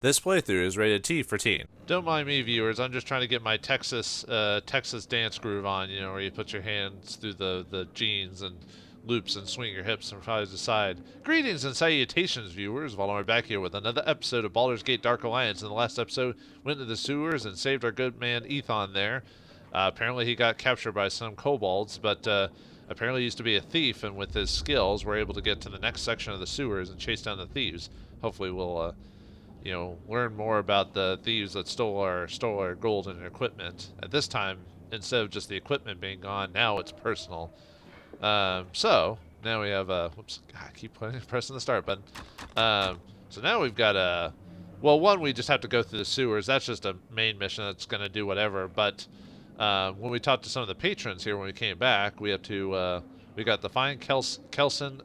This playthrough is rated T for teen. Don't mind me, viewers. I'm just trying to get my Texas dance groove on. You know, where you put your hands through the jeans and loops and swing your hips from side to side. Greetings and salutations, viewers. Vauldemare back here with another episode of Baldur's Gate: Dark Alliance. In the last episode, went into the sewers and saved our good man Ethon there. Apparently, he got captured by some kobolds, but apparently he used to be a thief, and with his skills, we're able to get to the next section of the sewers and chase down the thieves. Hopefully, we'll learn more about the thieves that stole our gold and equipment. At this time, instead of just the equipment being gone, now it's personal. So now we have whoops, God, I keep pressing the start button. So now we've got one, we just have to go through the sewers. That's just a main mission that's going to do whatever. But when we talked to some of the patrons here when we came back, we have to we got the Find Kelson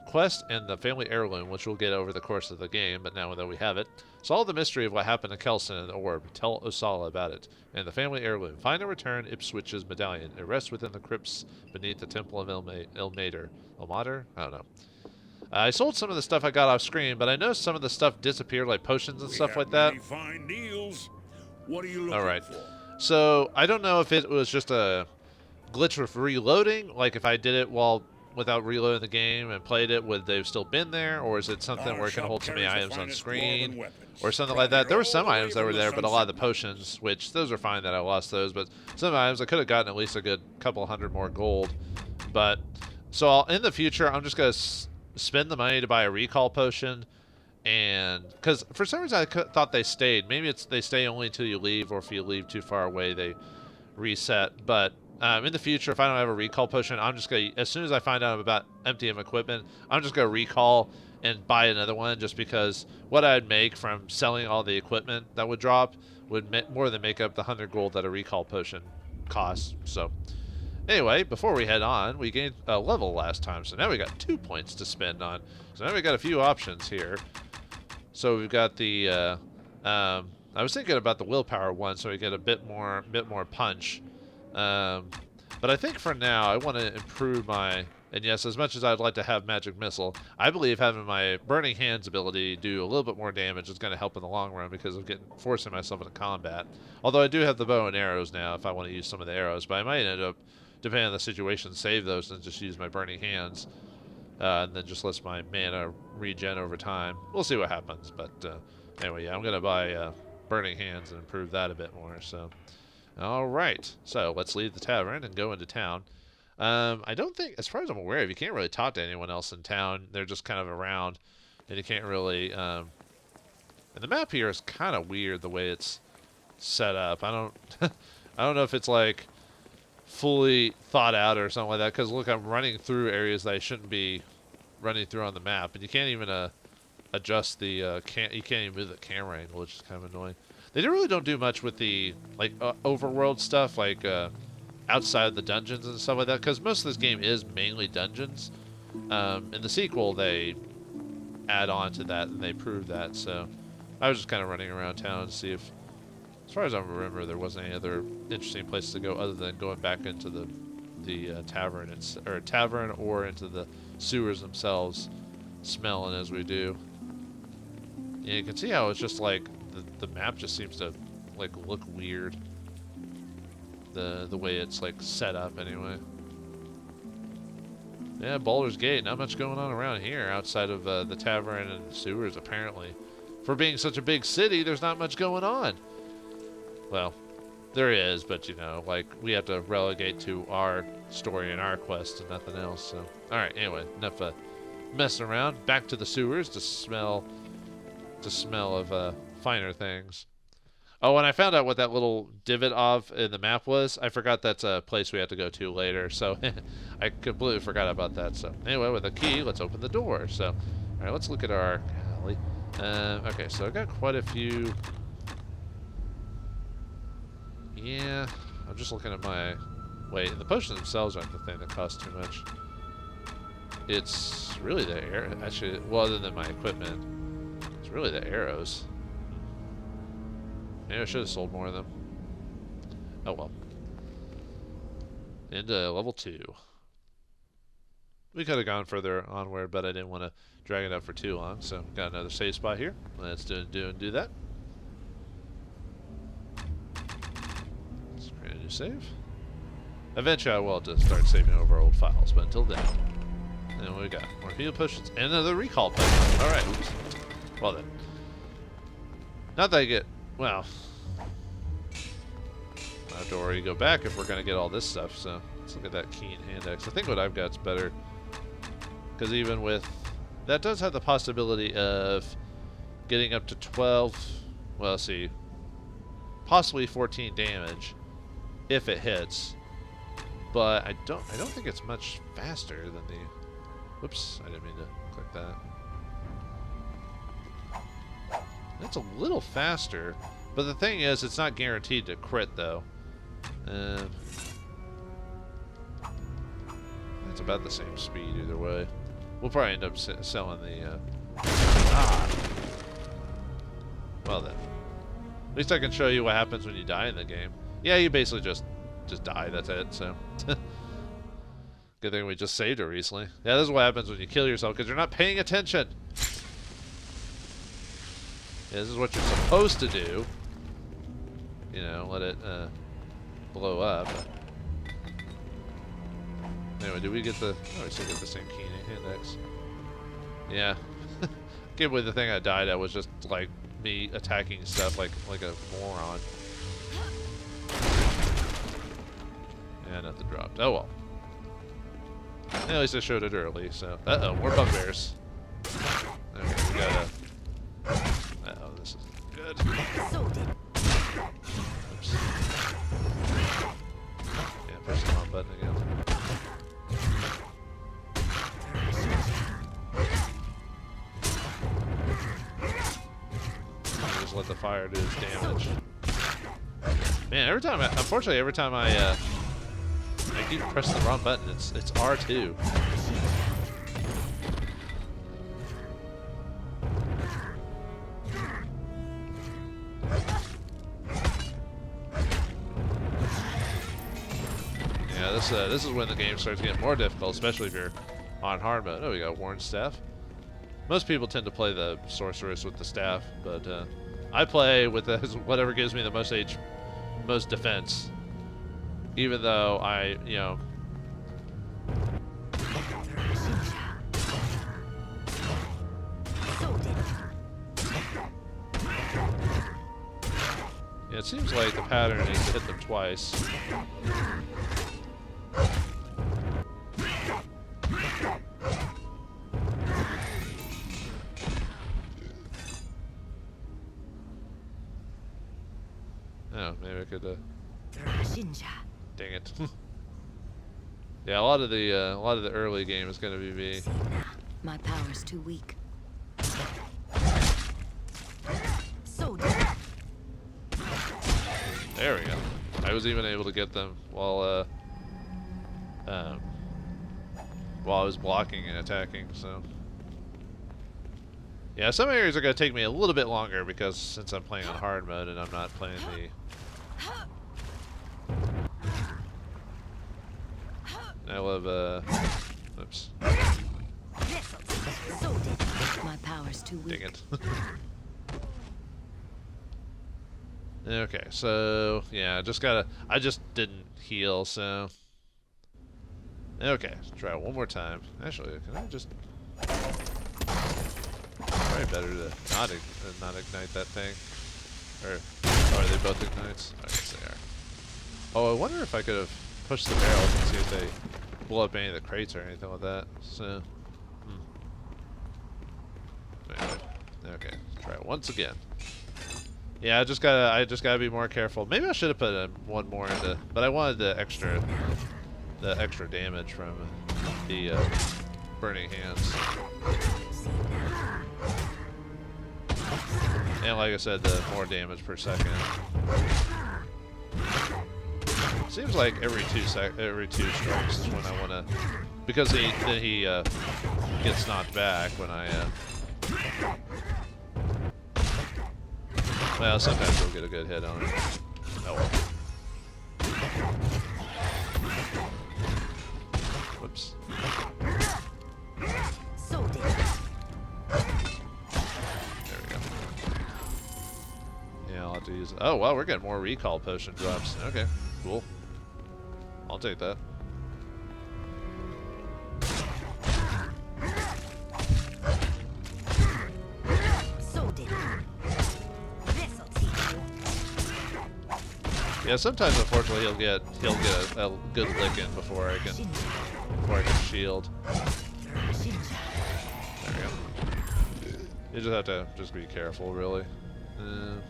quest and the family heirloom, which we'll get over the course of the game, but now that we have it. Solve the mystery of what happened to Kelson and the orb. Tell Osala about it. And the family heirloom. Find and return Ipswitch's medallion. It rests within the crypts beneath the Temple of Ilmater. Ilmater? I don't know. I sold some of the stuff I got off screen, but I noticed some of the stuff disappeared, like potions and stuff like that. Fine deals. What are you looking Alright. for? So, I don't know if it was just a glitch with reloading, like if I did it without reloading the game and played it, would they've still been there, or is it something where it can hold so many items on screen, or something like that? There were some items that were there, but a lot of the potions, which those are fine that I lost those, but some items I could have gotten at least a good couple hundred more gold. But so in the future, I'm just gonna spend the money to buy a recall potion, and because for some reason I thought they stayed. Maybe they stay only until you leave, or if you leave too far away, they reset. But in the future, if I don't have a recall potion, I'm just going to, as soon as I find out about emptying equipment, I'm just going to recall and buy another one, just because what I'd make from selling all the equipment that would drop would more than make up the 100 gold that a recall potion costs. So anyway, before we head on, we gained a level last time, so now we got 2 points to spend on. So now we got a few options here. So we've got the, I was thinking about the willpower one, so we get a bit more punch. But I think for now, I want to improve my, and yes, as much as I'd like to have Magic Missile, I believe having my Burning Hands ability do a little bit more damage is going to help in the long run, because of forcing myself into combat. Although I do have the bow and arrows now if I want to use some of the arrows, but I might end up, depending on the situation, save those and just use my Burning Hands. And then just lets my mana regen over time. We'll see what happens, but anyway, yeah, I'm going to buy Burning Hands and improve that a bit more, so. Alright, so let's leave the tavern and go into town. I don't think, as far as I'm aware of, you can't really talk to anyone else in town. They're just kind of around, and you can't really, and the map here is kind of weird the way it's set up. I don't, I don't know if it's like fully thought out or something like that, because look, I'm running through areas that I shouldn't be running through on the map, and you can't even adjust the, you can't even move the camera angle, which is kind of annoying. They really don't do much with the overworld stuff, like outside of the dungeons and stuff like that, because most of this game is mainly dungeons. In the sequel, they add on to that, and they prove that. So I was just kind of running around town to see if, as far as I remember, there wasn't any other interesting places to go other than going back into the tavern, or into the sewers themselves, smelling as we do. Yeah, you can see how it's just like the map just seems to like look weird. The way it's like set up anyway. Yeah, Baldur's Gate, not much going on around here outside of the tavern and sewers apparently. For being such a big city, there's not much going on. Well, there is, but you know, like we have to relegate to our story and our quest and nothing else. So, all right. Anyway, enough messing around. Back to the sewers to smell of finer things. Oh, and I found out what that little divot off in the map was. I forgot that's a place we have to go to later, so I completely forgot about that. So anyway, with a key, let's open the door. So, all right, let's look at our. Golly. Okay, so I got quite a few. Yeah, I'm just looking at my. Wait, the potions themselves aren't the thing that costs too much. It's really the air. Actually, well, other than my equipment, it's really the arrows. Maybe I should have sold more of them. Oh well. Into level 2. We could have gone further onward, but I didn't want to drag it out for too long. So got another save spot here. Let's do that. Let's create a new save. Eventually, I will have to start saving over old files, but until then, what do we got? More heal potions and another recall potion. All right. Oops. Well then, not that I get well. I have to already go back if we're gonna get all this stuff. So let's look at that keen hand axe. I think what I've got's better. Because even with... That does have the possibility of getting up to 12... Well, let's see. Possibly 14 damage if it hits. But I don't think it's much faster than the... Whoops, I didn't mean to click that. That's a little faster. But the thing is, it's not guaranteed to crit, though. It's about the same speed either way. We'll probably end up selling the... Well then. At least I can show you what happens when you die in the game. Yeah, you basically just die, that's it, so... Good thing we just saved it recently. Yeah, this is what happens when you kill yourself, because you're not paying attention! Yeah, this is what you're supposed to do. You know, let it blow up. Anyway, did we get the... Oh, we still get the same key index. Yeah. Can't believe the thing I died at was just, like, me attacking stuff like a moron. Yeah, nothing dropped. Oh, well. At least I showed it early, so... Uh-oh, more bugbears. Okay, we gotta... Uh-oh, this is good. Oops. Yeah, push the wrong button again. Just let the fire do its damage. Man, unfortunately, every time I keep pressing the wrong button, it's R2. Yeah, this is when the game starts getting more difficult, especially if you're on hard mode. Oh, we got Warren staff. Most people tend to play the sorceress with the staff, but I play with whatever gives me the most defense. Even though I, you know. Yeah, it seems like the pattern is to hit them twice. Oh, maybe I could. Dang it. Yeah, a lot of the early game is gonna be me. My power's too weak. There we go. I was even able to get them while I was blocking and attacking. So yeah, some areas are gonna take me a little bit longer because since I'm playing on hard mode and I'm not playing the. I love oops. My power's too weak. Dang it. Okay, so yeah, I just didn't heal, so okay, try it one more time. Actually, can I just probably better to not ignite that thing. Or are they both ignites? I guess they are. Oh, I wonder if I could have pushed the barrels and see if they blow up any of the crates or anything like that. So, anyway, okay, try it once again. Yeah, I just gotta be more careful. Maybe I should have put one more into, but I wanted the extra damage from the burning hands. And like I said, the more damage per second. Seems like every two strikes is when I wanna, because then he gets knocked back when I. Well, sometimes we'll get a good hit on it. Oh well. Whoops. to use it. Oh, wow, we're getting more recall potion drops. Okay, cool. I'll take that. Yeah, sometimes unfortunately he'll get a good lick in before I can shield. There we go. You just have to be careful, really. Am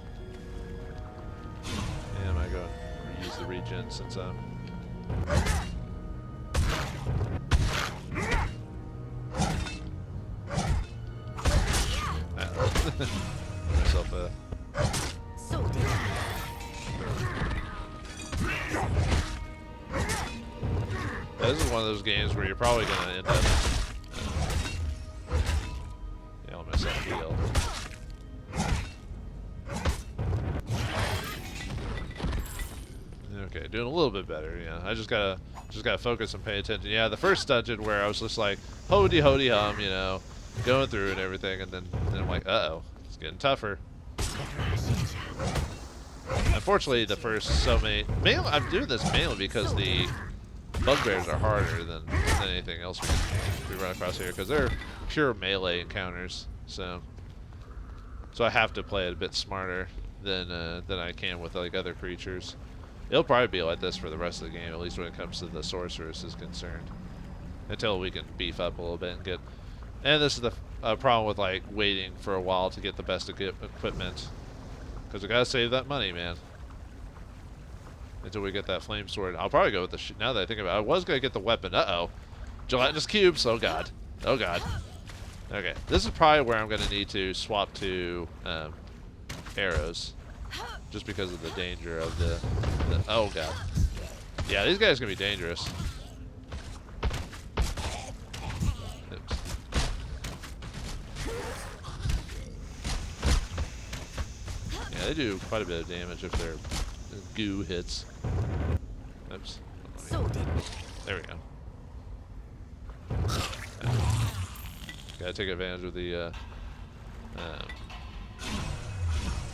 I going to use the regen since I'm... myself a... Yeah, this is one of those games where you're probably going to end up... yeah, I'll myself heal. Okay, doing a little bit better, yeah. I just gotta focus and pay attention. Yeah, the first dungeon where I was just like, hody hum, you know, going through and everything, and then I'm like, uh-oh, it's getting tougher. Unfortunately, the first so many... I'm doing this mainly because the bugbears are harder than anything else we run across here, because they're pure melee encounters, so I have to play it a bit smarter than I can with like other creatures. It'll probably be like this for the rest of the game, at least when it comes to the sorceress is concerned, until we can beef up a little bit and get... And this is the problem with like waiting for a while to get the best equipment, because we gotta save that money, man. Until we get that flame sword. I'll probably go with the... now that I think about it, I was gonna get the weapon. Uh-oh. Gelatinous cubes. Oh god. Oh god. Okay. This is probably where I'm gonna need to swap to arrows. Just because of the danger of the... oh god. Yeah, these guys are gonna be dangerous. Oops. Yeah, they do quite a bit of damage if their goo hits. Oops. There we go. Gotta take advantage of the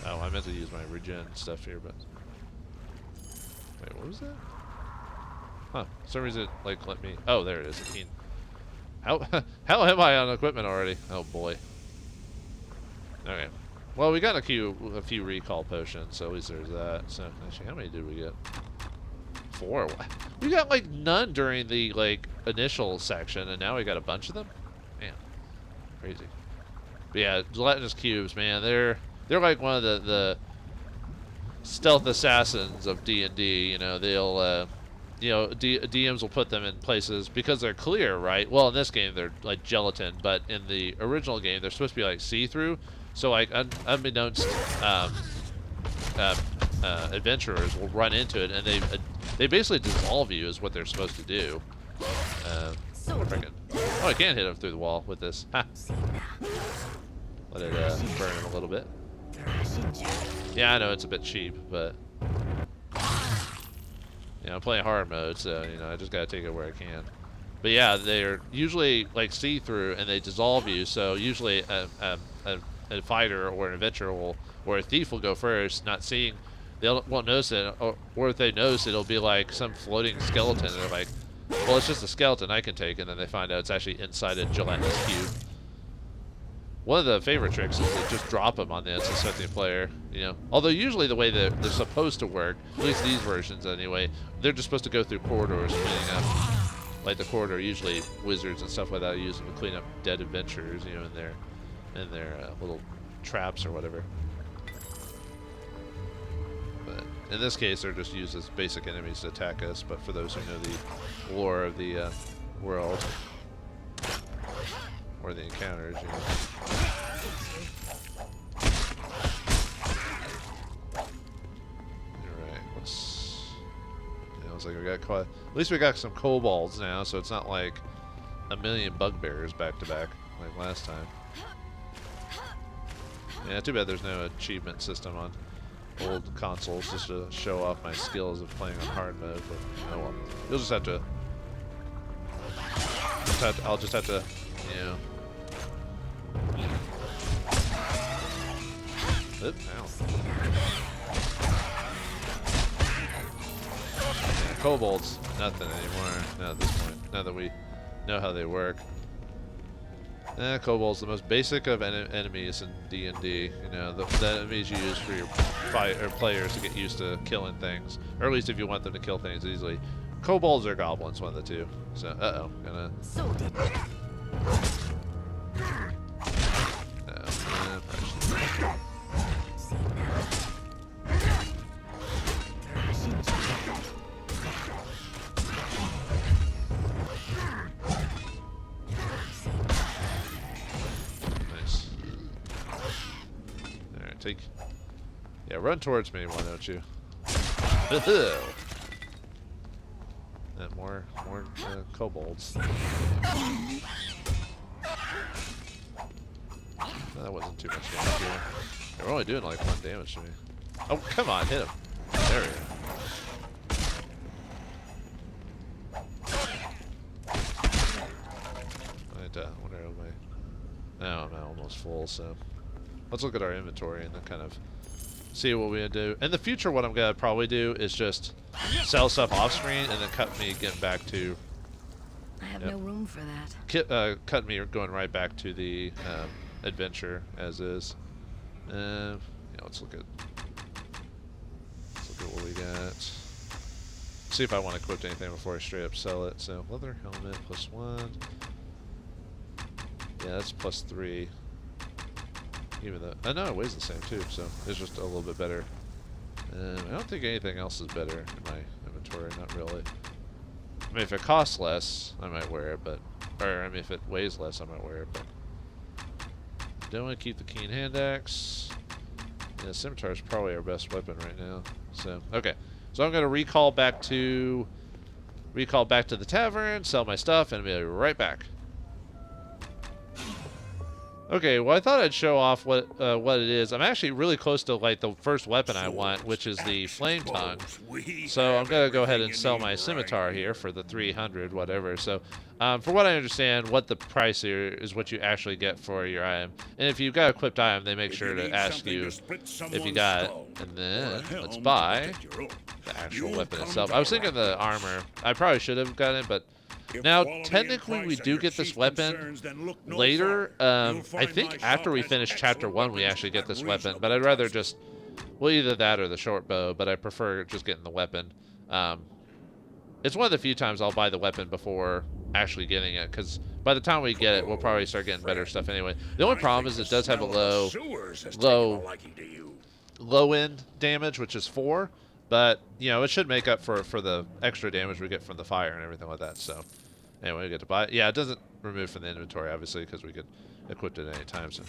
oh, I meant to use my regen stuff here, but... wait, what was that? Huh, for some reason it, like, let me... oh, there it is. How am I on equipment already? Oh, boy. Okay. Well, we got a few recall potions, so at least there's that. So, actually, how many did we get? 4. We got, like, none during the, like, initial section, and now we got a bunch of them? Man. Crazy. But yeah, gelatinous cubes, man, they're like one of the stealth assassins of D&D. You know, they'll you know, DMs will put them in places because they're clear, right? Well, in this game they're like gelatin, but in the original game they're supposed to be like see-through. So like unbeknownst adventurers will run into it, and they basically dissolve you is what they're supposed to do. Oh, I can't hit them through the wall with this. Ha. Let it burn him a little bit. Yeah, I know it's a bit cheap, but you know, I'm playing hard mode, so you know I just gotta take it where I can. But yeah, they're usually like see-through and they dissolve you. So usually a fighter or an adventurer will, or a thief will go first, not seeing. They won't notice it, or if they notice, it'll be like some floating skeleton. And they're like, well, it's just a skeleton I can take, and then they find out it's actually inside a gelatinous cube. One of the favorite tricks is to just drop them on the unsuspecting player, you know. Although usually the way they're supposed to work, at least these versions anyway, they're just supposed to go through corridors, cleaning up. Like the corridor, usually wizards and stuff like that use them to clean up dead adventurers, you know, in their little traps or whatever. But in this case, they're just used as basic enemies to attack us. But for those who know the lore of the world, or the encounters, you know. Alright, let's... yeah, it looks like we got quite... at least we got some kobolds now, so it's not like a million bugbears back to back like last time. Yeah, too bad there's no achievement system on old consoles just to show off my skills of playing on hard mode, but oh well. You'll just have to... I'll just have to, you know... Oop, ow. Yeah, kobolds, nothing anymore. Not at this point. Now that we know how they work. Kobolds, the most basic of enemies in D&D. You know, the enemies you use for your players to get used to killing things, or at least if you want them to kill things easily. Kobolds or goblins, one of the two. So, gonna. So did. Nice. Alright, take. Yeah, run towards me, why don't you? And more kobolds. That wasn't too much damage here. They're only doing like 1 damage to me. Oh, come on, hit him. There we go. What are my... Now I'm almost full, so... Let's look at our inventory and then kind of see what we do. In the future, what I'm going to probably do is just sell stuff off screen and then cut me getting back to... I have no room for that. Cut me going right back to the adventure as is. Yeah, let's look at what we got. See if I want to equip anything before I straight up sell it. So leather helmet +1. Yeah, that's +3. Even though I know it weighs the same too, so it's just a little bit better. I don't think anything else is better in my inventory. Not really. I mean, if it costs less, I might wear it, but or I mean, if it weighs less, I might wear it. But don't want to keep the keen hand axe. Yeah, scimitar is probably our best weapon right now. So okay, so I'm gonna recall back to the tavern, sell my stuff, and be right back. Okay, well I thought I'd show off what it is. I'm actually really close to like the first weapon I want, which is the flame tongue. So I'm gonna go ahead and sell my scimitar here for the 300, whatever. So for what I understand, what the price here is what you actually get for your item. And if you've got an equipped item, they make sure to ask you if you got it. And then let's buy the actual weapon itself. I was thinking the armor. I probably should have gotten it, but now, technically, we do get this weapon later. I think after we finish Chapter 1, we actually get this weapon. But I'd rather just... Well, either that or the short bow. But I prefer just getting the weapon. It's one of the few times I'll buy the weapon before actually getting it. Because by the time we get it, we'll probably start getting better stuff anyway. The only problem is it does have a low end damage, which is 4. But, you know, it should make up for the extra damage we get from the fire and everything like that. So, anyway, we get to buy it. Yeah, it doesn't remove from the inventory, obviously, because we could equip it at any time. So,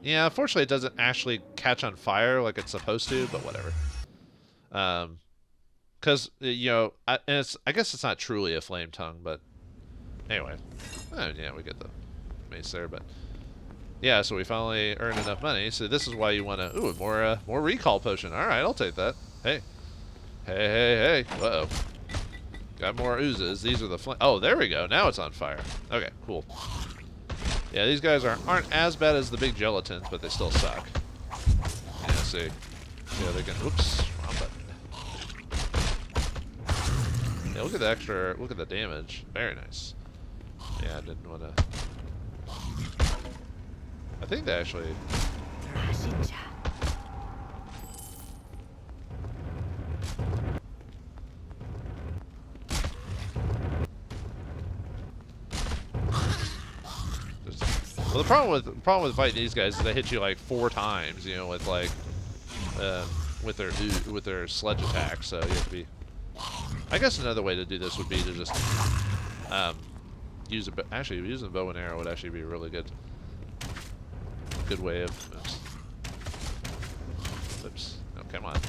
yeah, unfortunately, it doesn't actually catch on fire like it's supposed to, but whatever. Because, you know, I guess it's not truly a flame tongue, but anyway. Yeah, we get the mace there, but... Yeah, so we finally earned enough money. So this is why you want to... Ooh, more recall potion. All right, I'll take that. Hey. Hey. Uh-oh. Got more oozes. These are the flame... Oh, there we go. Now it's on fire. Okay, cool. Yeah, these guys aren't as bad as the big gelatins, but they still suck. Yeah, see. Yeah, they can... Whoops. Wrong button. Yeah, look at the extra... Look at the damage. Very nice. Yeah, I didn't want to... I think they actually... Well, the problem with fighting these guys is they hit you like 4 times, you know, with like with their sledge attack. So you have to be. I guess another way to do this would be to just use actually using bow and arrow would actually be a really good way of. Oops. Oh, come on.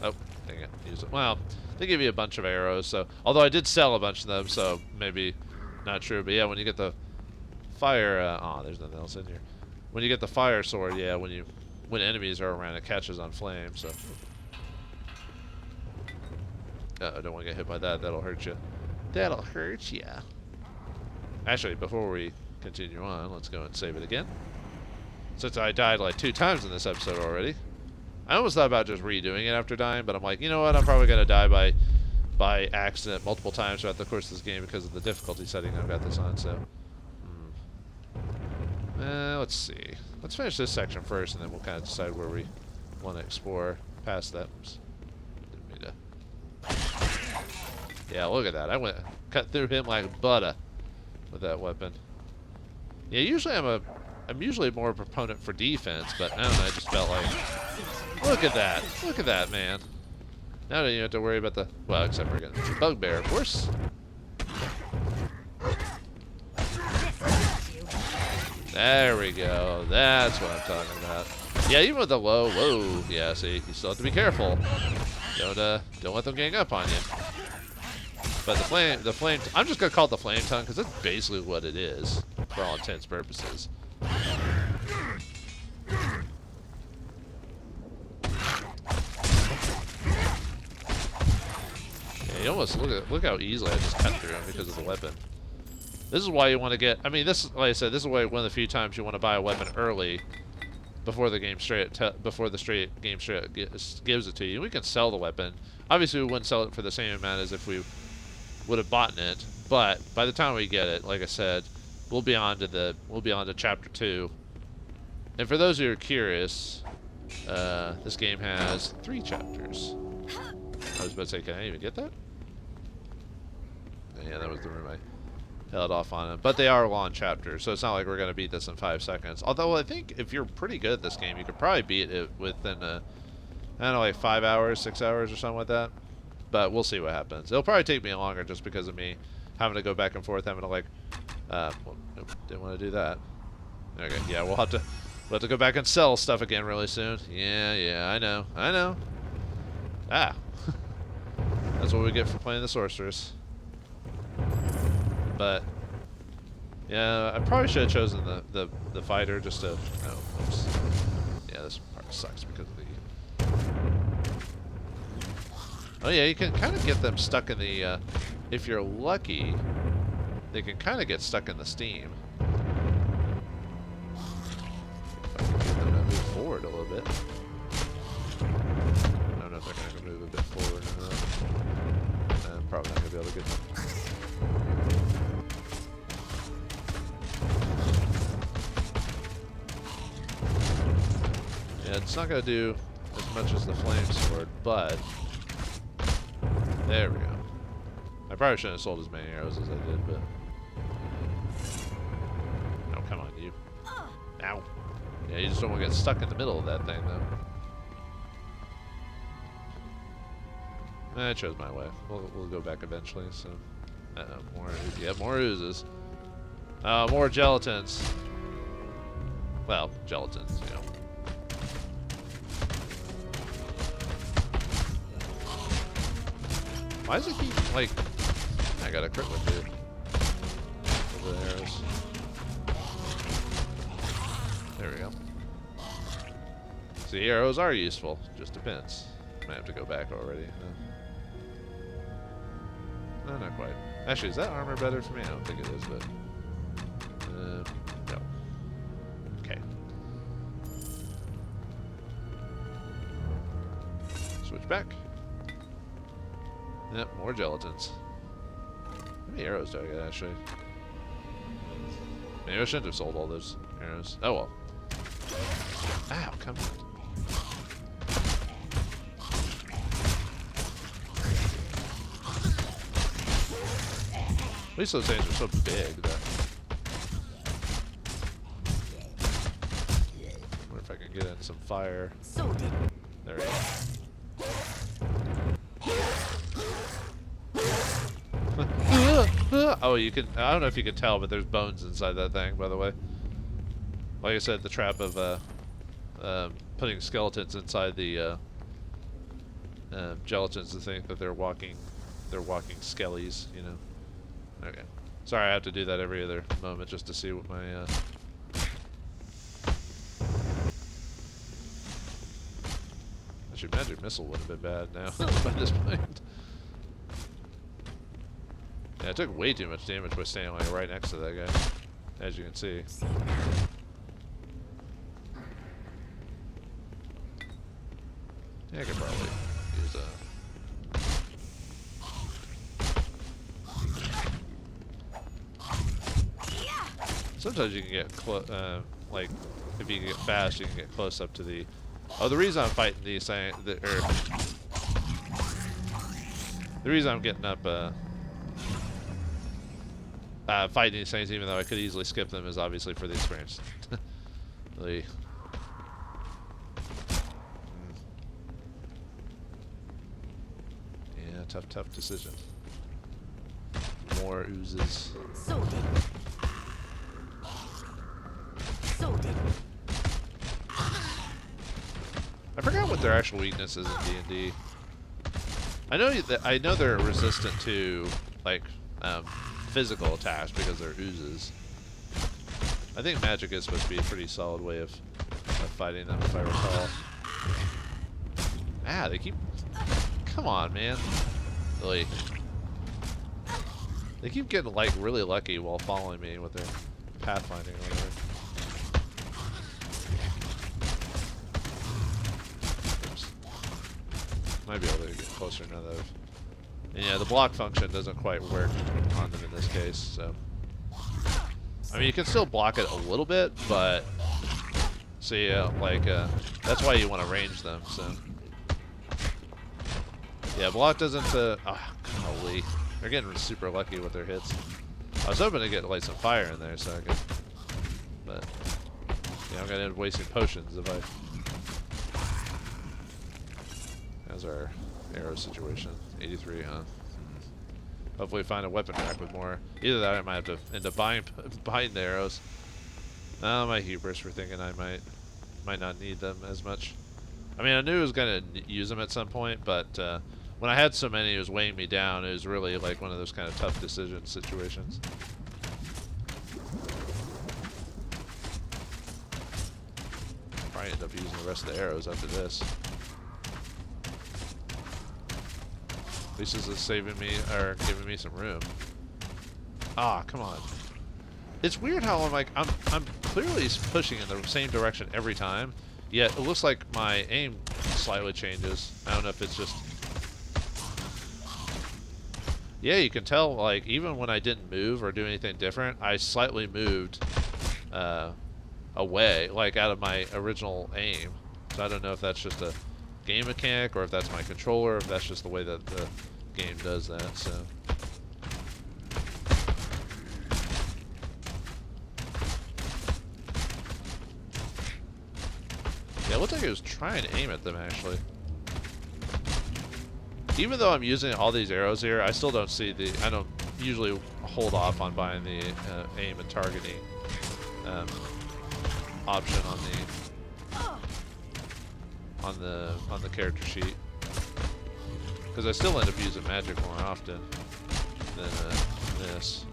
Oh, dang it. Use it. Well, they give you a bunch of arrows, so... Although I did sell a bunch of them, so maybe not true. But yeah, when you get the fire... oh, there's nothing else in here. When you get the fire sword, yeah, when enemies are around, it catches on flame, so... I don't want to get hit by that. That'll hurt you. That'll hurt ya. Actually, before we continue on, let's go and save it again. since I died like 2 times in this episode already. I almost thought about just redoing it after dying, but I'm like, you know what? I'm probably gonna die by accident multiple times throughout the course of this game because of the difficulty setting I've got this on. So, let's see. Let's finish this section first, and then we'll kind of decide where we want to explore past that. Oops. Didn't mean to. Yeah, look at that. I went cut through him like butter with that weapon. Yeah, usually I'm usually more a proponent for defense, but I don't know, I just felt like, look at that. Look at that, man. Now don't even have to worry about the, well, except for getting bugbear, of course. There we go. That's what I'm talking about. Yeah, even with the low, whoa, yeah, see, you still have to be careful. Don't let them gang up on you. But the flame, I'm just gonna call it the flame tongue because that's basically what it is, for all intents and purposes. Yeah, you almost look how easily I just cut through him because of the weapon. This is why you want to get. I mean, this, like I said, this is why one of the few times you want to buy a weapon early, before the game gives it to you. We can sell the weapon. Obviously, we wouldn't sell it for the same amount as if we would have bought it. But by the time we get it, like I said, we'll be on to chapter 2. And for those who are curious, this game has 3 chapters. I was about to say, can I even get that? Yeah, that was the room I held off on it. But they are long chapters, so it's not like we're going to beat this in 5 seconds. Although I think if you're pretty good at this game, you could probably beat it within, I don't know, like 5 hours, 6 hours or something like that. But we'll see what happens. It'll probably take me longer just because of me having to go back and forth, having to like, well, nope, didn't want to do that. Okay, yeah, we'll have to go back and sell stuff again really soon. Yeah, I know. Ah. That's what we get for playing the sorceress. But yeah, I probably should have chosen the fighter just to. Oh, oops. Yeah, this part sucks because of the. Oh yeah, you can kind of get them stuck in the. If you're lucky, they can kind of get stuck in the steam. If I can get them to move forward a little bit. I don't know if they're going to move a bit forward or not. I'm probably not going to be able to get them. Yeah, it's not going to do as much as the flame sword, but there we go. I probably shouldn't have sold as many arrows as I did, but oh, come on, you. Ow. Yeah, you just don't want to get stuck in the middle of that thing, though. I chose my way. We'll go back eventually, so. More oozes. More gelatins. Well, gelatins, you know. Why does it keep, like... I got a crit with it. With the arrows. There we go. See, arrows are useful. Just depends. Might have to go back already. No, not quite. Actually, is that armor better for me? I don't think it is, but... no. Okay. Switch back. Yep, more gelatins. How many arrows do I get, actually? Maybe I shouldn't have sold all those arrows. Oh well. Ow, come on. At least those things are so big that... I wonder if I can get in some fire. There we go. Oh, you can. I don't know if you can tell, but there's bones inside that thing, by the way. Like I said, the trap of putting skeletons inside the gelatins to think that they're walking skellies, you know. Okay. Sorry, I have to do that every other moment just to see what my Actually, magic missile would have been bad now by this point. Yeah, I took way too much damage by standing like right next to that guy, as you can see. Yeah, I could probably use a... Sometimes you can get like, if you can get fast, you can get close up to the... Oh, the reason I'm fighting these things... The reason I'm getting up, fighting these things, even though I could easily skip them, is obviously for the experience. Really. Yeah, tough decision. More oozes. I forgot what their actual weakness is in D&D. I know they're resistant to like physical attacks because they're oozes. I think magic is supposed to be a pretty solid way of fighting them, if I recall. Ah, they keep... Come on, man. Really. They keep getting like really lucky while following me with their pathfinding or whatever. Might be able to get closer now though. And yeah, the block function doesn't quite work on them in this case, so. I mean, you can still block it a little bit, but see, like, that's why you want to range them, so. Yeah, block doesn't, golly. They're getting super lucky with their hits. I was hoping to get, like, some fire in there so I could, but, yeah, I'm going to end up wasting potions if I. How's our arrow situation? 83, huh? Hopefully find a weapon rack with more. Either that or I might have to end up buying the arrows. Oh, my hubris for thinking I might not need them as much. I mean, I knew I was going to use them at some point, but when I had so many, it was weighing me down. It was really like one of those kind of tough decision situations. Probably end up using the rest of the arrows after this. At least this is saving me, or giving me some room. Ah, come on. It's weird how I'm clearly pushing in the same direction every time, yet it looks like my aim slightly changes. I don't know if it's just... Yeah, you can tell, like, even when I didn't move or do anything different, I slightly moved away, like, out of my original aim. So I don't know if that's just a game mechanic, or if that's my controller, or if that's just the way that the game does that, so. Yeah, it looked like it was trying to aim at them, actually. Even though I'm using all these arrows here, I still don't see the... I don't usually hold off on buying the aim and targeting option on the character sheet, because I still end up using magic more often than this.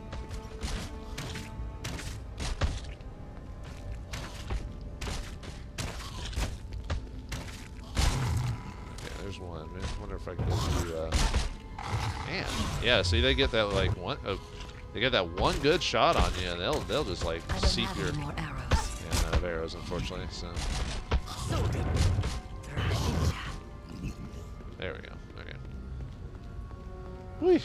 Okay, there's one. I wonder if I can just do. Man, yeah. See, they get that like one. They get that one good shot on you, and they'll just like seep your. More arrows. Yeah, I'm out of arrows, unfortunately. So. There we go. Okay. Whee.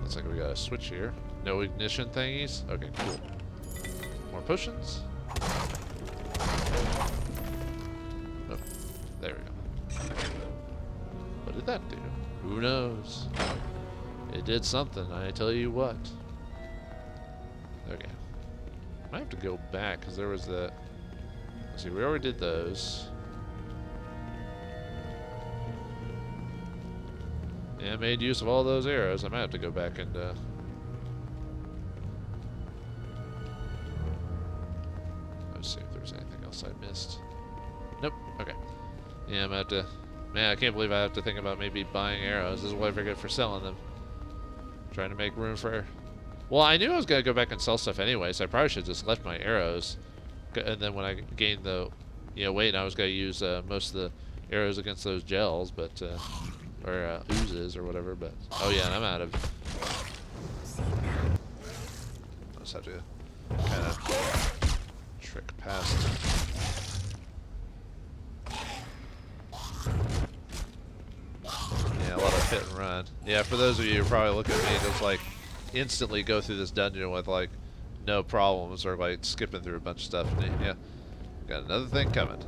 Looks like we got a switch here. No ignition thingies. Okay, cool. More potions. Oh, there we go. What did that do? Who knows? It did something, I tell you what. Okay. Might have to go back, because there was the... Let's see, we already did those. Yeah, I made use of all those arrows. I might have to go back and... Let's see if there's anything else I missed. Nope. Okay. Yeah, I'm gonna have to... Man, I can't believe I have to think about maybe buying arrows. This is what I forget for selling them. Trying to make room for... Well, I knew I was going to go back and sell stuff anyway, so I probably should have just left my arrows. And then when I gained the weight, I was going to use most of the arrows against those gels, but... or oozes or whatever, but... Oh yeah, and I'm out of... I just have to kind of trick past... hit and run. Yeah, for those of you who probably look at me, just like instantly go through this dungeon with like no problems or like skipping through a bunch of stuff. Yeah, got another thing coming.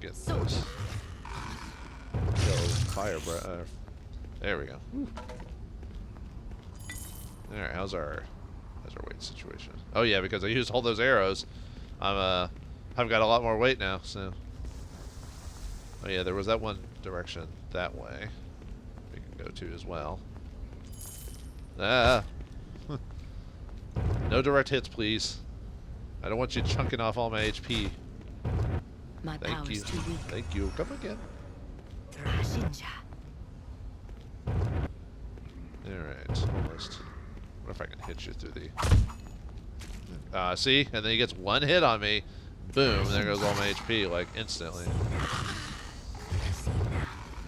Get this. Go fire, there we go. All right, how's our weight situation? Oh yeah, because I used all those arrows, I've got a lot more weight now. So, oh yeah, there was that one direction that way we can go to as well. Ah, no direct hits, please. I don't want you chunking off all my HP. Thank you. Thank you. Come again. Alright, almost. What if I can hit you through the... see? And then he gets one hit on me. Boom, there goes all my HP, like, instantly.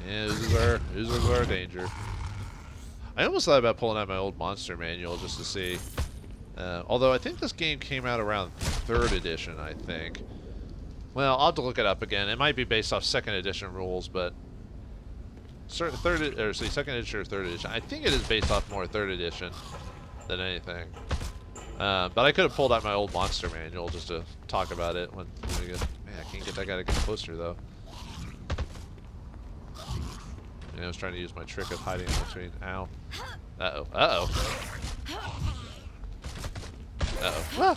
Yeah, oozes are danger. I almost thought about pulling out my old monster manual just to see. Although I think this game came out around 3rd edition, I think. Well, I'll have to look it up again. It might be based off 2nd edition rules, but... second edition or 3rd edition. I think it is based off more 3rd edition than anything. But I could have pulled out my old monster manual just to talk about it when we get... Man, I can't get that guy to get closer, though. I was trying to use my trick of hiding in between. Ow. Uh-oh. Uh-oh. Uh-oh. Ah!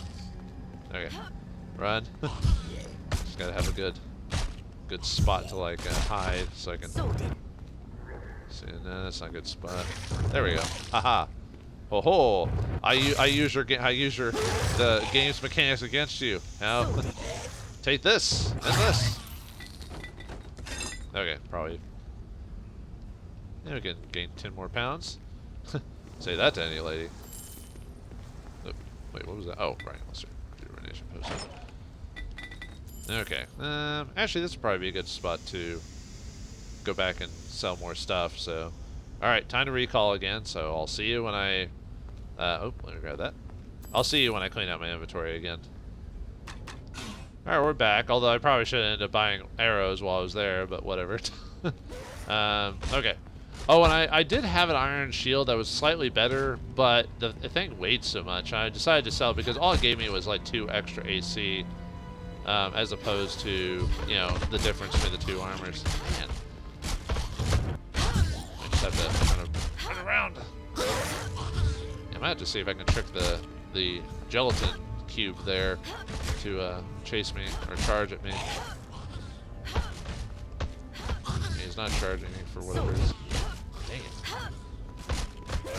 Okay. Run. Just gotta have a good spot to, like, hide so I can... See, no, that's not a good spot. There we go. Haha. Ho ho! I use the game's mechanics against you. Now, take this and this. Okay, probably. Yeah, we can gain 10 more pounds. Say that to any lady. Oh, wait, what was that? Oh, right. Let's do rejuvenation potion. Okay. Actually, this would probably be a good spot to go back and sell more stuff. So, all right, time to recall again. So I'll see you when I. Oh, let me grab that. I'll see you when I clean out my inventory again. All right, we're back. Although I probably should have ended up buying arrows while I was there, but whatever. Okay. Oh, and I did have an iron shield that was slightly better, but the thing weighed so much. I decided to sell it because all it gave me was like 2 extra AC, as opposed to, you know, the difference between the 2 armors. Man. I just have to kind of run around. I might have to see if I can trick the gelatin cube there to chase me or charge at me. He's not charging me for whatever it is. Dang it.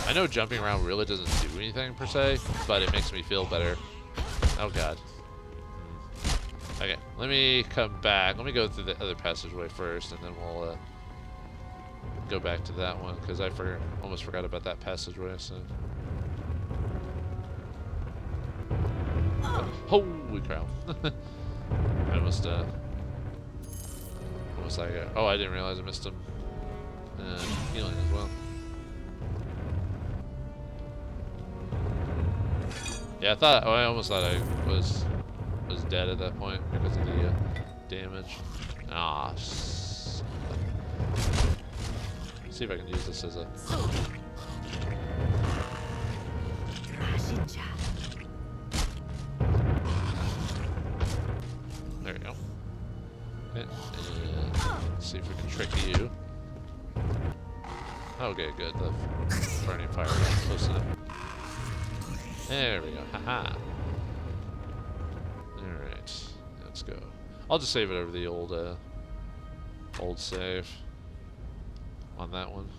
I know jumping around really doesn't do anything per se, but it makes me feel better. Oh god. Okay, let me come back. Let me go through the other passageway first, and then we'll go back to that one, because I almost forgot about that passageway. So, holy crap! I almost like it. Oh, I didn't realize I missed him. Healing as well. Yeah, I almost thought I was dead at that point because of the damage. Ah. See if I can use this as a. There we go. Okay. Let's see if we can trick you. Okay, good. The burning fire is close enough. There we go. Haha. Alright. Let's go. I'll just save it over the old save on that one.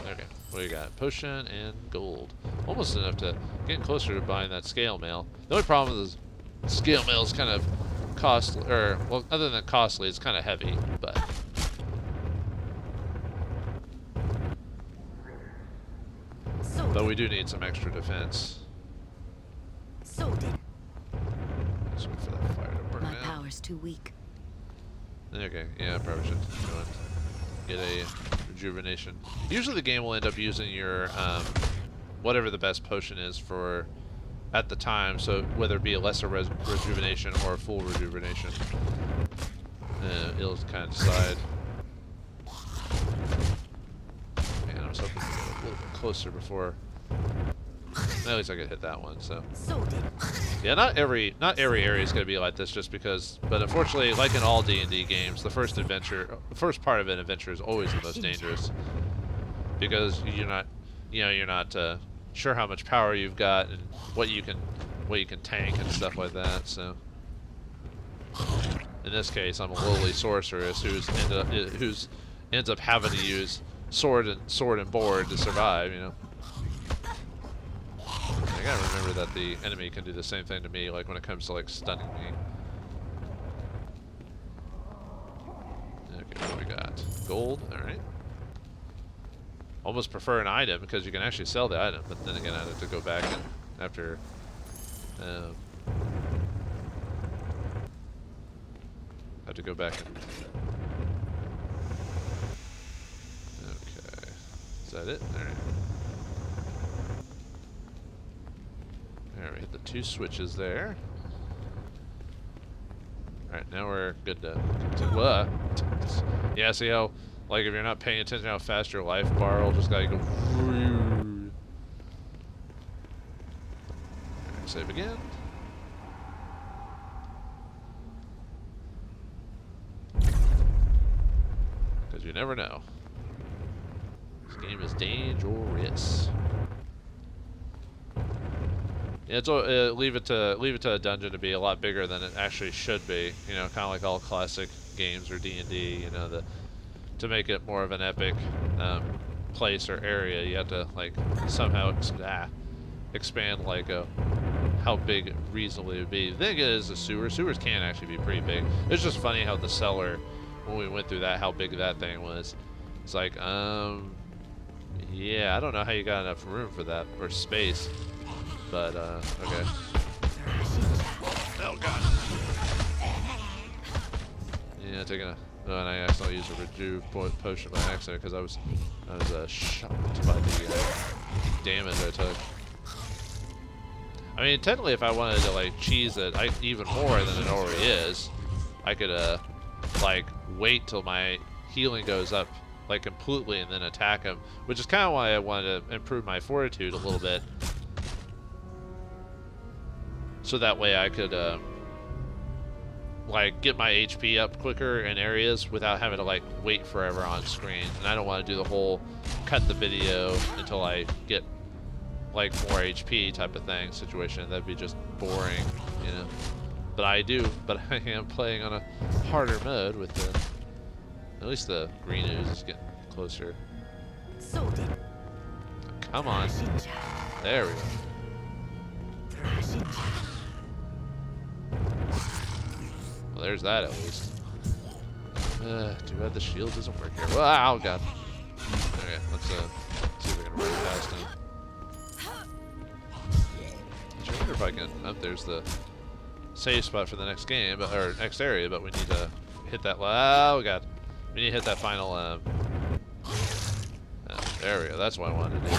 Okay, what do you got? Potion and gold. Almost enough to get closer to buying that scale mail. The only problem is the scale mail is kind of costly, or well, other than costly, it's kind of heavy, but. But we do need some extra defense. Just wait for that fire to burn My out. power's too weak. Okay, yeah, I probably should go and get a rejuvenation. Usually the game will end up using your whatever the best potion is for at the time. So whether it be a lesser rejuvenation or a full rejuvenation, it'll kind of decide. Man, I was hoping to get a little bit closer before. At least I could hit that one. So yeah, not every area is going to be like this, just because. But unfortunately, like in all D&D games, the first part of an adventure is always the most dangerous, because you're not sure how much power you've got and what you can tank and stuff like that. So in this case, I'm a lowly sorceress who ends up having to use sword and board to survive. You know. I gotta remember that the enemy can do the same thing to me, like when it comes to like stunning me. Okay, what do we got? Gold, alright. Almost prefer an item because you can actually sell the item, but then again I have to go back and after have to go back and okay. Is that it? Alright. There, we hit the 2 switches there. Alright, now we're good to yeah, see how, like, if you're not paying attention how fast your life bar will just gotta go. Alright, save again. Because you never know. This game is dangerous. Yeah, it's leave it to a dungeon to be a lot bigger than it actually should be. You know, kind of like all classic games or D&D. You know, to make it more of an epic place or area, you have to like somehow expand like how big it reasonably would be. The thing is, the sewers can actually be pretty big. It's just funny how the cellar, when we went through that, how big that thing was. It's like, yeah, I don't know how you got enough room for that or space. But, okay. Oh, God. Yeah, oh, and I accidentally used a rejuve potion by accident because I was shocked by the damage I took. I mean, technically, if I wanted to, like, cheese it even more than it already is, I could, like, wait till my healing goes up, like, completely and then attack him, which is kind of why I wanted to improve my fortitude a little bit. So that way I could, like, get my HP up quicker in areas without having to, like, wait forever on screen. And I don't want to do the whole cut the video until I get, like, more HP type of thing situation. That'd be just boring, you know. But I am playing on a harder mode with the, at least the green ooze is getting closer. Come on. There we go. Well, there's that at least. Too bad the shield doesn't work here. Well, oh god. Okay, let's see if we can run past him. I wonder if I can. Oh, there's the save spot for the next game, or next area, but we need to hit that. Oh god, we need to hit that final. There we go. That's what I wanted to do.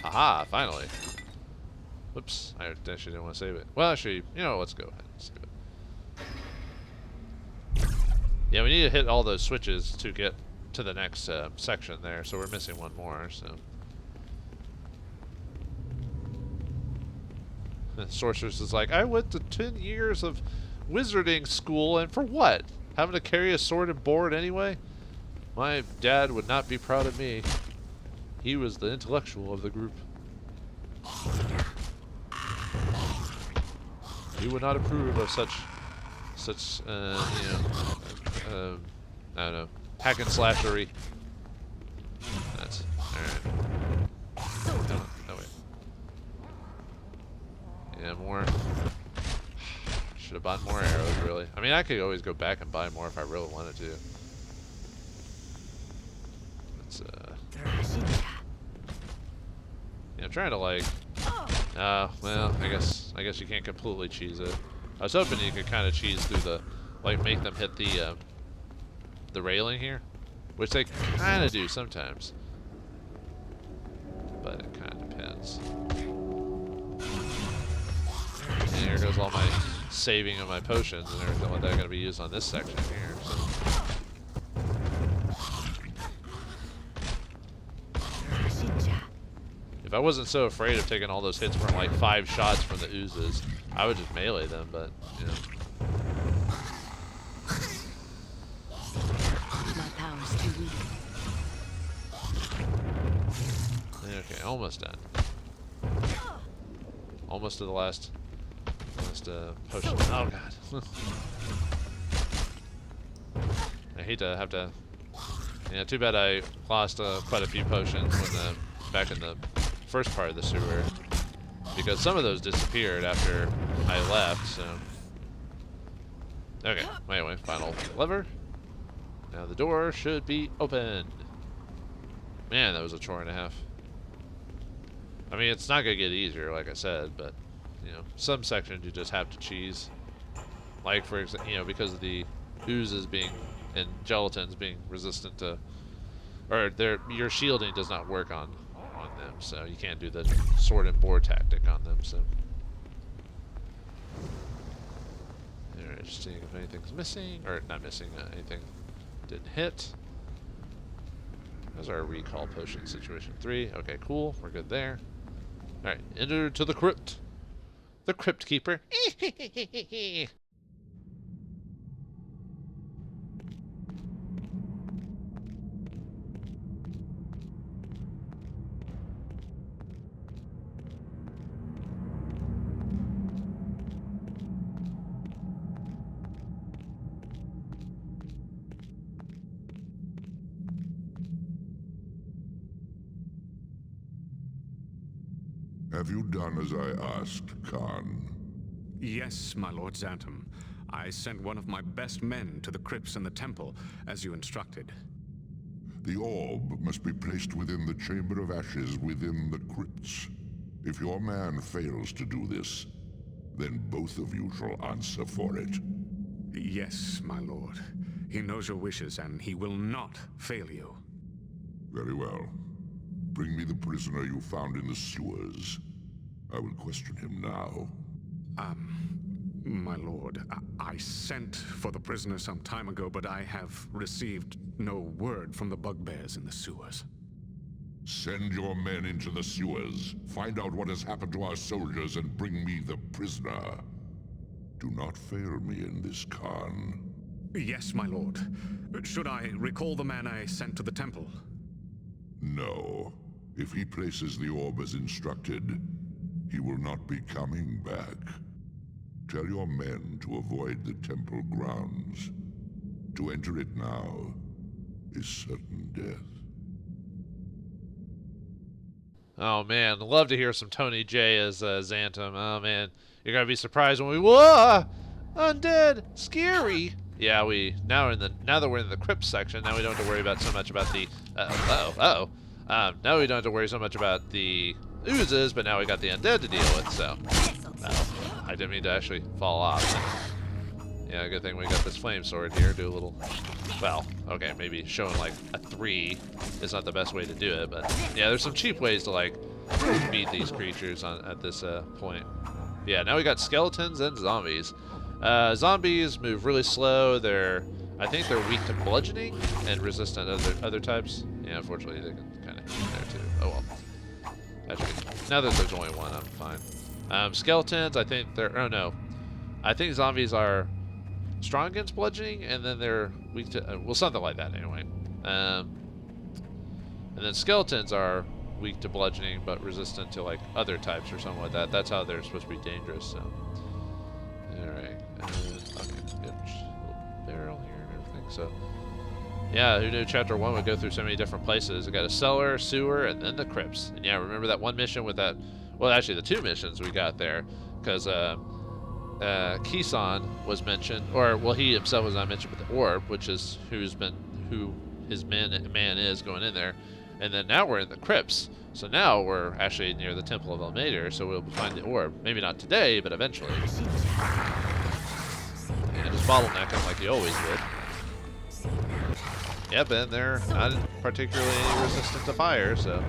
Aha! Finally. Whoops, I actually didn't want to save it. Well, actually, you know, let's go ahead and save it. Yeah, we need to hit all those switches to get to the next section there, so we're missing one more, so. The sorceress is like, I went to 10 years of wizarding school, and for what? Having to carry a sword and board anyway? My dad would not be proud of me. He was the intellectual of the group. He would not approve of such, you know, I don't know, hack and slashery. That's alright. Oh wait. Yeah, more. Should have bought more arrows, really. I mean, I could always go back and buy more if I really wanted to. Let's yeah, I'm trying to like. Well, I guess you can't completely cheese it. I was hoping you could kind of cheese through the, like, make them hit the railing here, which they kind of do sometimes. but it kind of depends. And here goes all my saving of my potions and everything like that are going to be used on this section here. So. If I wasn't so afraid of taking all those hits from like 5 shots from the oozes, I would just melee them, but, you know. My power's too weak. Okay, almost done. Almost to the last potion. Oh god. I hate to have to. Yeah, too bad I lost quite a few potions when back in the first part of the sewer, because some of those disappeared after I left. So okay. Anyway, final lever. Now the door should be open. Man, that was a chore and a half. I mean, it's not gonna get easier, like I said, but you know, some sections you just have to cheese. Like for example, you know, because of the oozes being and gelatins being resistant to, or your shielding does not work on them, so you can't do the sword and boar tactic on them. So, alright, just seeing if anything's missing, or not missing, anything didn't hit. How's our recall potion situation? 3. Okay, cool. We're good there. Alright, enter to the crypt. The crypt keeper. Have you done as I asked, Khan? Yes, my Lord Xantum. I sent one of my best men to the crypts in the temple, as you instructed. The orb must be placed within the Chamber of Ashes within the crypts. If your man fails to do this, then both of you shall answer for it. Yes, my lord. He knows your wishes, and he will not fail you. Very well. Bring me the prisoner you found in the sewers. I will question him now. My lord, I sent for the prisoner some time ago, but I have received no word from the bugbears in the sewers. Send your men into the sewers. Find out what has happened to our soldiers and bring me the prisoner. Do not fail me in this, Khan. Yes, my lord. Should I recall the man I sent to the temple? No. If he places the orb as instructed, he will not be coming back. Tell your men to avoid the temple grounds. To enter it now is certain death. Oh man, love to hear some Tony J as Xantum. Oh man, you're gonna be surprised when whoa, undead, scary. Yeah, now that we're in the crypt section, now we don't have to worry about so much about the now we don't have to worry so much about the oozes, but now we got the undead to deal with. So, I didn't mean to actually fall off. Yeah, good thing we got this flame sword here. Do a little, well, okay, maybe showing like a 3 is not the best way to do it, but yeah, there's some cheap ways to like beat these creatures at this point. Yeah, now we got skeletons and zombies. Zombies move really slow. I think they're weak to bludgeoning and resistant to other types. Yeah, unfortunately, they can kind of get there too. Oh well. Actually, now that there's only one, I'm fine. Skeletons, I think oh no. I think zombies are strong against bludgeoning, and then they're weak to, well, something like that anyway. And then skeletons are weak to bludgeoning, but resistant to like other types or something like that. That's how they're supposed to be dangerous, so. Alright, okay, good. Barrel here and everything, so. Yeah, who knew Chapter 1 would go through so many different places? We got a cellar, sewer, and then the crypts. And yeah, remember that one mission with that, well, actually the 2 missions we got there, because Kisan was mentioned, or well, he himself was not mentioned with the orb, which is who his man is going in there, and then now we're in the crypts. So now we're actually near the Temple of Elmater, so we'll find the orb. Maybe not today, but eventually. And just bottleneck him like you always would. Yep, and they're not particularly resistant to fire, so.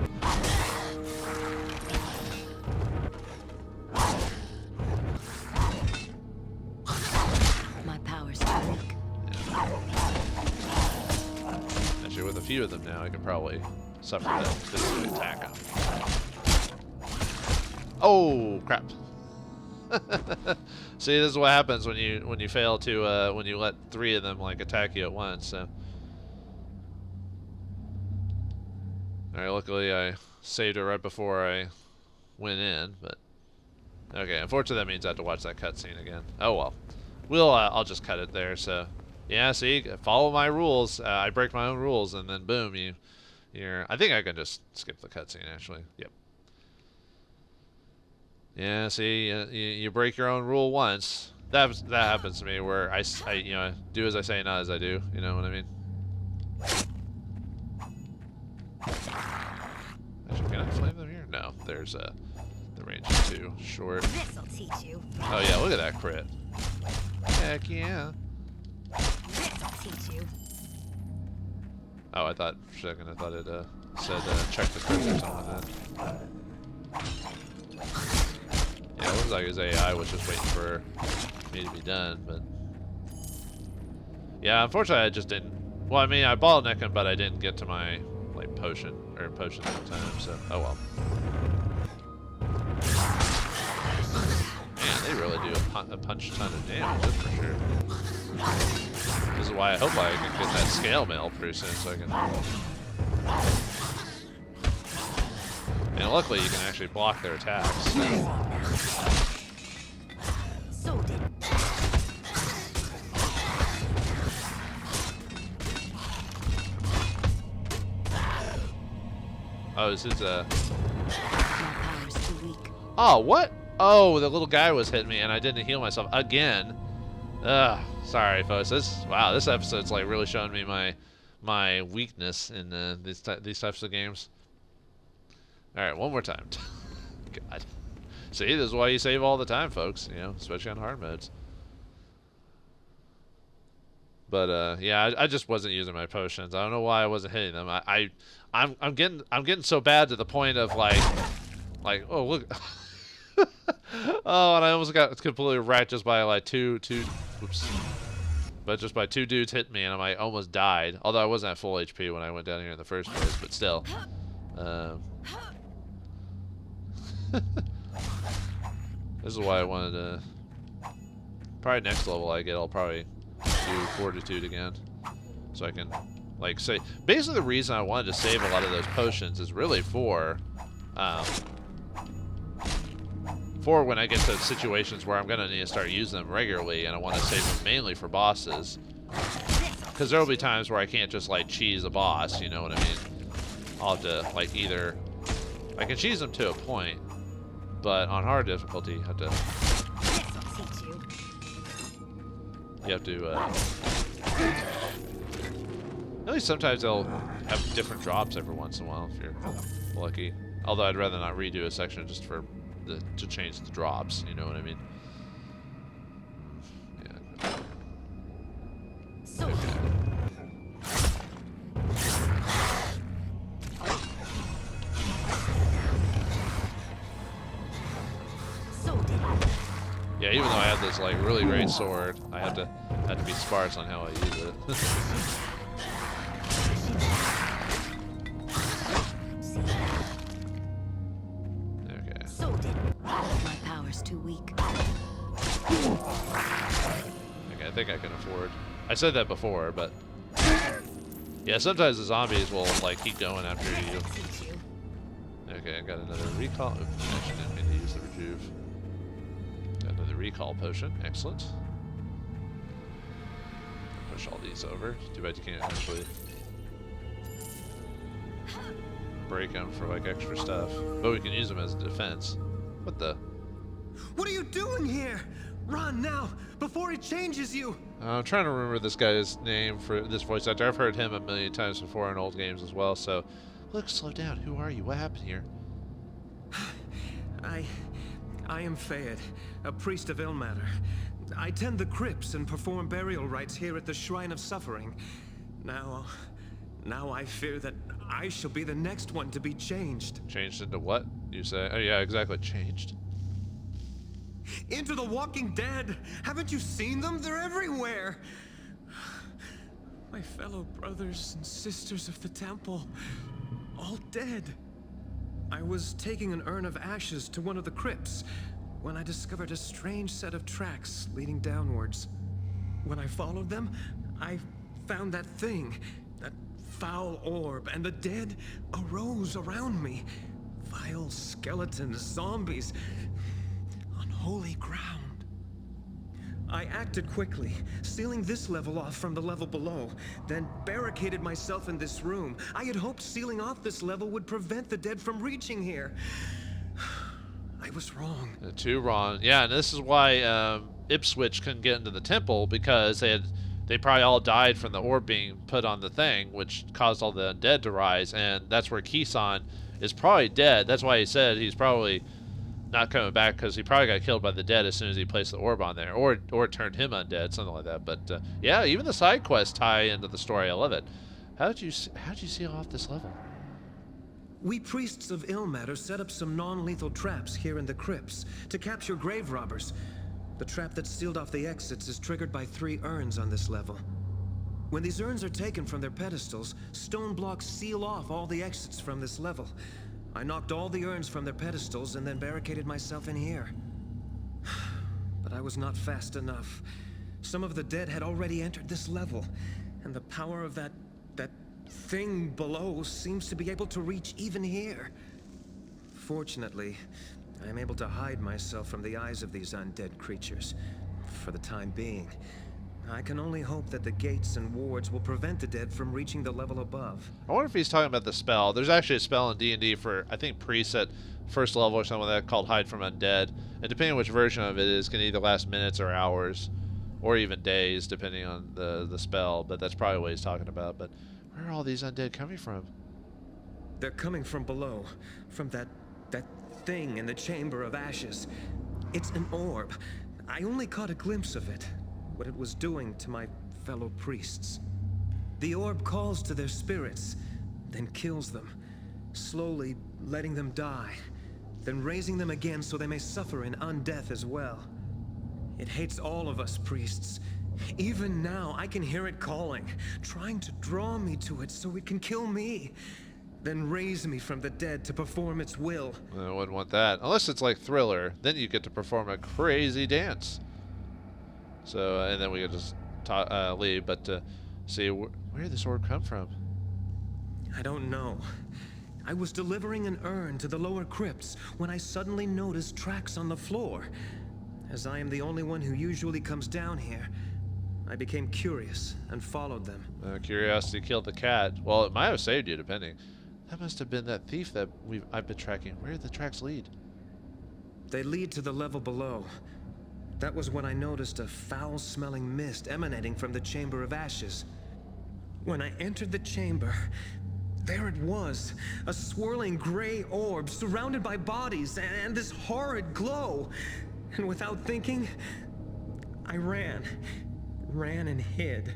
few of them now, I can probably suffer that physically attack them. Oh crap! See, this is what happens when you fail to when you let 3 of them like attack you at once. So, all right, luckily I saved it right before I went in, but okay. Unfortunately, that means I have to watch that cutscene again. Oh well, I'll just cut it there. So, yeah, see, follow my rules. I break my own rules, and then boom, you're. I think I can just skip the cutscene actually. Yep. Yeah, see, you break your own rule once. That happens to me where I you know, do as I say, not as I do. You know what I mean? Actually, can I flame them here? No, there's the range is too short. This'll teach you. Oh yeah, look at that crit. Heck yeah. This'll teach you. Oh, I thought for a second it said check the crit or something like that. Yeah, it looks like his AI was just waiting for me to be done, but yeah, unfortunately I just didn't. Well, I mean, I bottlenecked him, but I didn't get to my like potion in time. So, oh well. Man, they really do a punch ton of damage, that's for sure. This is why I hope I can get that scale mail pretty soon, so I can. And luckily, you can actually block their attacks. So did. Oh, this is My power's too weak. Oh, what? Oh, the little guy was hitting me, and I didn't heal myself again. Ugh. Sorry, folks. Wow, this episode's like really showing me my weakness in these types of games. All right, one more time. God. See, this is why you save all the time, folks. You know, especially on hard modes. But yeah, I just wasn't using my potions. I don't know why I wasn't hitting them. I'm getting so bad to the point of like oh look. Oh, and I almost got completely wrecked just by like two. Oops. But just by 2 dudes hitting me, and I almost died. Although I wasn't at full HP when I went down here in the first place, but still. This is why I wanted to. Probably next level I get, I'll probably do Fortitude again, so I can, like, say. Basically, the reason I wanted to save a lot of those potions is really for when I get to situations where I'm gonna need to start using them regularly, and I want to save them mainly for bosses. Because there will be times where I can't just like cheese a boss, you know what I mean? I'll have to like either I can cheese them to a point, but on hard difficulty, you have to. You have to. At least sometimes they'll have different drops every once in a while if you're lucky. Although I'd rather not redo a section just for to change the drops. You know what I mean? Yeah. So Okay. Yeah, even though I have this like really great sword, I have to be sparse on how I use it. Okay. So did. My power's too weak. Okay, I think I can afford. I said that before, but yeah, sometimes the zombies will like keep going after you. Okay, I got another recall. Oops, actually didn't mean to use the rejuve. Got another recall potion. Excellent. Push all these over. Too bad you can't actually break them for like extra stuff, but we can use them as a defense. What the? What are you doing here? Run now, before he changes you! I'm trying to remember this guy's name for this voice actor. I've heard him a million times before in old games as well, so... Look, slow down. Who are you? What happened here? I am Fayed, a priest of Ilmater. I tend the crypts and perform burial rites here at the Shrine of Suffering. Now I fear that I shall be the next one to be changed. Changed into what, you say? Oh yeah, exactly. Changed. Into the Walking Dead! Haven't you seen them? They're everywhere! My fellow brothers and sisters of the temple, all dead. I was taking an urn of ashes to one of the crypts when I discovered a strange set of tracks leading downwards. When I followed them, I found that thing, that foul orb, and the dead arose around me. Vile skeletons, zombies, unholy ground. I acted quickly, sealing this level off from the level below, then barricaded myself in this room. I had hoped sealing off this level would prevent the dead from reaching here. I was wrong. Too wrong. Yeah, and this is why Ipswich couldn't get into the temple, because they probably all died from the orb being put on the thing, which caused all the undead to rise, and that's where Kisan is probably dead. That's why he said he's probably not coming back, because he probably got killed by the dead as soon as he placed the orb on there, or turned him undead, something like that. But yeah, even the side quests tie into the story. I love it. How'd you seal off this level? We priests of Ilmater set up some non-lethal traps here in the crypts to capture grave robbers. The trap that sealed off the exits is triggered by 3 urns on this level. When these urns are taken from their pedestals, stone blocks seal off all the exits from this level. I knocked all the urns from their pedestals and then barricaded myself in here. But I was not fast enough. Some of the dead had already entered this level, and the power of that thing below seems to be able to reach even here. Fortunately, I am able to hide myself from the eyes of these undead creatures, for the time being. I can only hope that the gates and wards will prevent the dead from reaching the level above. I wonder if he's talking about the spell. There's actually a spell in D&D for, I think, priests at first level or something like that, called Hide from Undead. And depending on which version of it is, can either last minutes or hours, or even days, depending on the spell. But that's probably what he's talking about. But where are all these undead coming from? They're coming from below, from that thing in the Chamber of Ashes. It's an orb. I only caught a glimpse of it, what it was doing to my fellow priests. The orb calls to their spirits, then kills them, slowly letting them die, then raising them again so they may suffer in undeath as well. It hates all of us priests. Even now, I can hear it calling, trying to draw me to it so it can kill me, then raise me from the dead to perform its will. I wouldn't want that. Unless it's like Thriller, then you get to perform a crazy dance. So, and then we could just leave, but see, where did this orb come from? I don't know. I was delivering an urn to the lower crypts when I suddenly noticed tracks on the floor. As I am the only one who usually comes down here, I became curious and followed them. Curiosity killed the cat. Well, it might have saved you, depending. That must have been that thief that I've been tracking. Where did the tracks lead? They lead to the level below. That was when I noticed a foul-smelling mist emanating from the Chamber of Ashes. When I entered the chamber, there it was, a swirling gray orb surrounded by bodies and this horrid glow. And without thinking, I ran and hid.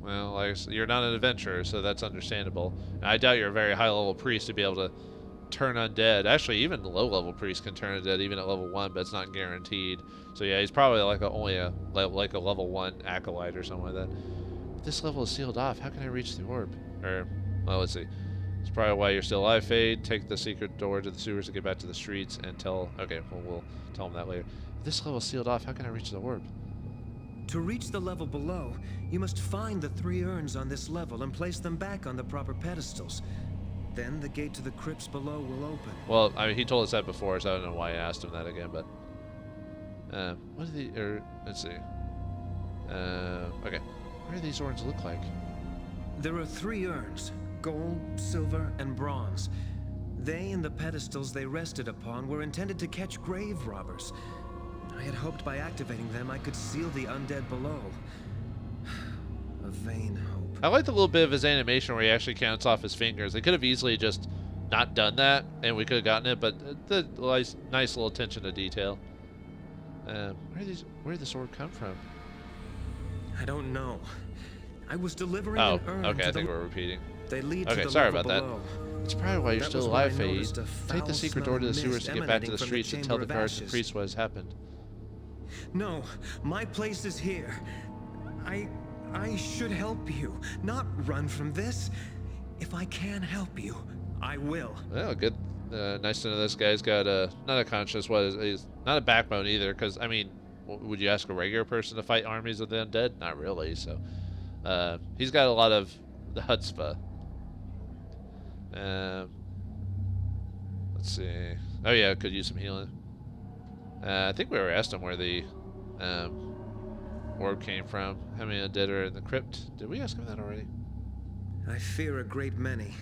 Well, like, you're not an adventurer, so that's understandable. And I doubt you're a very high-level priest to be able to turn undead. Actually, even low-level priests can turn undead, even at level 1, but it's not guaranteed. So yeah, he's probably like only a level 1 acolyte or something like that. If this level is sealed off, how can I reach the orb? Or, well, let's see. It's probably why you're still alive, Fade. Take the secret door to the sewers to get back to the streets and tell... Okay, well, we'll tell him that later. If this level is sealed off, how can I reach the orb? To reach the level below, you must find the 3 urns on this level and place them back on the proper pedestals. Then the gate to the crypts below will open. Well, I mean, he told us that before, so I don't know why I asked him that again, but... what do the... let's see. Okay. What do these urns look like? There are 3 urns, gold, silver, and bronze. They and the pedestals they rested upon were intended to catch grave robbers. I had hoped by activating them I could seal the undead below. A vain hope. I liked a little bit of his animation where he actually counts off his fingers. They could have easily just not done that, and we could have gotten it, but the nice little attention to detail. Where did the sword come from? I don't know. I was delivering Oh, an urn okay, to I think we're repeating. They lead to Okay, the sorry level about below. that. It's probably why you're That still was when I alive, Fade. noticed a Take the secret door to the foul-smelling sewers to get mist back to the emanating from streets the and tell the Chamber of guards and Ashes. priests what has happened. No, my place is here. I should help you, not run from this. If I can help you, I will. Well, good. Nice to know this guy's got not a conscience. He's not a backbone either. Because I mean, would you ask a regular person to fight armies of the undead? Not really. So he's got a lot of the chutzpah. Let's see. Oh yeah, could use some healing. I think we already asked him where the orb came from. How many undead are in the crypt? Did we ask him that already? I fear a great many.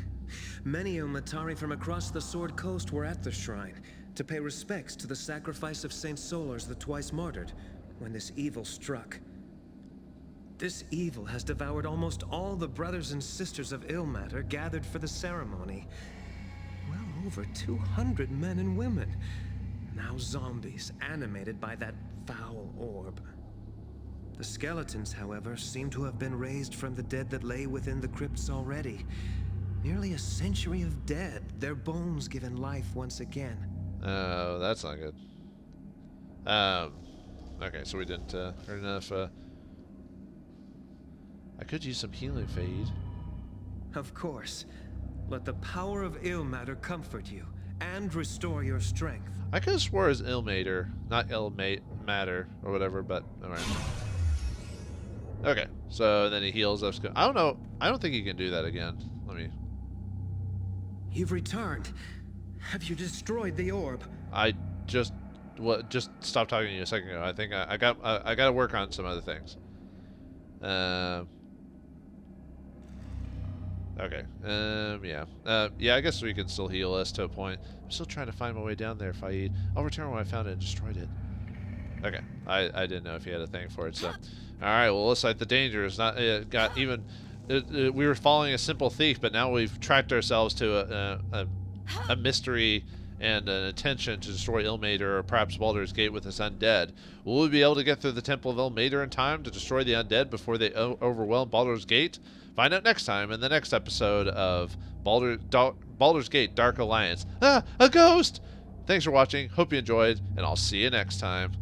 Many Ilmatari from across the Sword Coast were at the shrine to pay respects to the sacrifice of Saint Solars the twice martyred when this evil struck. This evil has devoured almost all the brothers and sisters of Ilmater gathered for the ceremony. Well over 200 men and women. Now zombies, animated by that foul orb. The skeletons, however, seem to have been raised from the dead that lay within the crypts already. Nearly a century of dead, their bones given life once again. Oh, that's not good. Okay, so we didn't earn enough. I could use some healing fade. Of course. Let the power of Ilmater comfort you and restore your strength. I could have swore it was Ilmater, not Ilmater or whatever, but alright. Okay, so then he heals us. I don't know. I don't think he can do that again. Let me. You've returned. Have you destroyed the orb? I just stopped talking to you a second ago. I think I got to work on some other things. Okay. Yeah. Yeah. I guess we can still heal us to a point. I'm still trying to find my way down there, Faid. I'll return when I found it and destroyed it. Okay. I didn't know if he had a thing for it. So, all right. Well, looks like the danger is not got even. We were following a simple thief, but now we've tracked ourselves to a mystery and an intention to destroy Ilmater or perhaps Baldur's Gate with his undead. Will we be able to get through the Temple of Ilmater in time to destroy the undead before they overwhelm Baldur's Gate? Find out next time in the next episode of Baldur's Gate Dark Alliance. Ah, a ghost! Thanks for watching. Hope you enjoyed, and I'll see you next time.